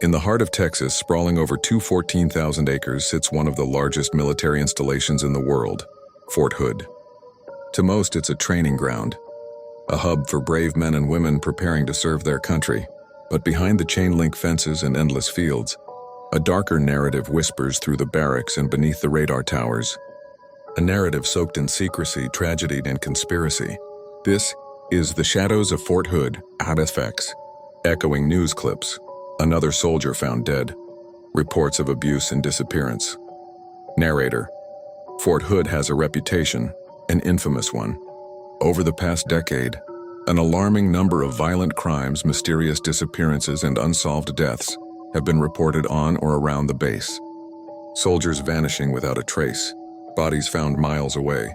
In the heart of Texas, sprawling over 214,000 acres, sits one of the largest military installations in the world, Fort Hood. To most, it's a training ground, a hub for brave men and women preparing to serve their country. But behind the chain-link fences and endless fields, a darker narrative whispers through the barracks and beneath the radar towers. A narrative soaked in secrecy, tragedy, and conspiracy. This is The Shadows of Fort Hood, SFX. Echoing news clips. Another soldier found dead. Reports of abuse and disappearance. Narrator. Fort Hood has a reputation, an infamous one. Over the past decade, an alarming number of violent crimes, mysterious disappearances, and unsolved deaths have been reported on or around the base. Soldiers vanishing without a trace, bodies found miles away,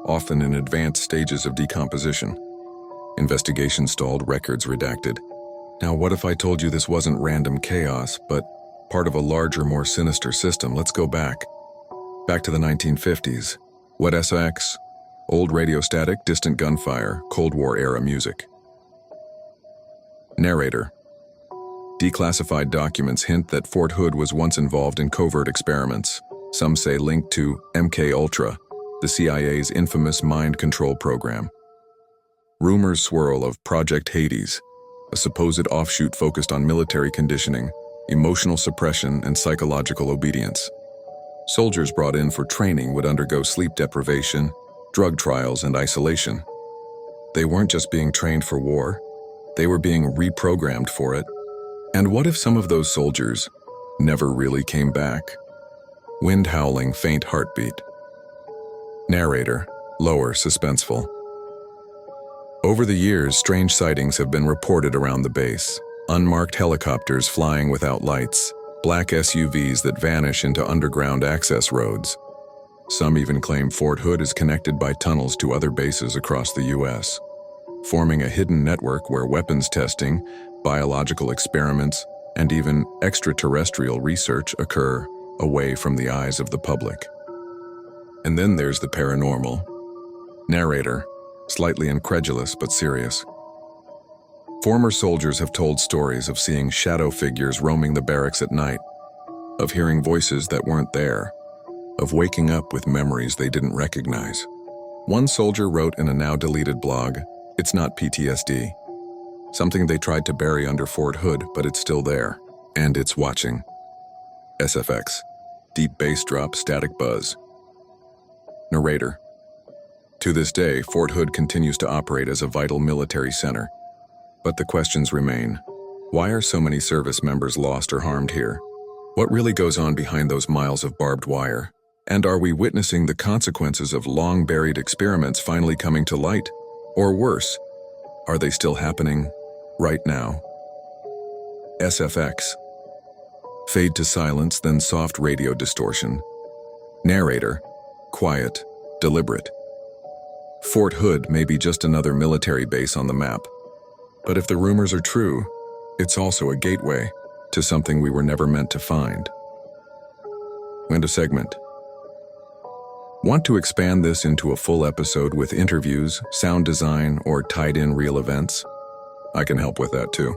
often in advanced stages of decomposition. Investigations stalled, records redacted. Now, what if I told you this wasn't random chaos, but part of a larger, more sinister system? Let's go back to the 1950s. What SX? Old radio static, distant gunfire, Cold War-era music. Narrator. Declassified documents hint that Fort Hood was once involved in covert experiments, some say linked to MK-Ultra, the CIA's infamous mind control program. Rumors swirl of Project Hades, a supposed offshoot focused on military conditioning, emotional suppression, and psychological obedience. Soldiers brought in for training would undergo sleep deprivation, drug trials, and isolation. They weren't just being trained for war, they were being reprogrammed for it. And what if some of those soldiers never really came back? Wind howling, faint heartbeat. Narrator, lower, suspenseful. Over the years, strange sightings have been reported around the base. Unmarked helicopters flying without lights, black SUVs that vanish into underground access roads. Some even claim Fort Hood is connected by tunnels to other bases across the U.S., forming a hidden network where weapons testing, biological experiments, and even extraterrestrial research occur away from the eyes of the public. And then there's the paranormal. Narrator, slightly incredulous but serious. Former soldiers have told stories of seeing shadow figures roaming the barracks at night, of hearing voices that weren't there, of waking up with memories they didn't recognize. One soldier wrote in a now-deleted blog, "It's not PTSD. Something they tried to bury under Fort Hood, but it's still there, and it's watching." SFX. Deep bass drop, static buzz. Narrator. To this day, Fort Hood continues to operate as a vital military center. But the questions remain. Why are so many service members lost or harmed here? What really goes on behind those miles of barbed wire? And are we witnessing the consequences of long-buried experiments finally coming to light? Or worse, are they still happening right now? SFX. Fade to silence, then soft radio distortion. Narrator. Quiet, deliberate. Fort Hood may be just another military base on the map. But if the rumors are true, it's also a gateway to something we were never meant to find. End of segment. Want to expand this into a full episode with interviews, sound design, or tied-in real events? I can help with that too.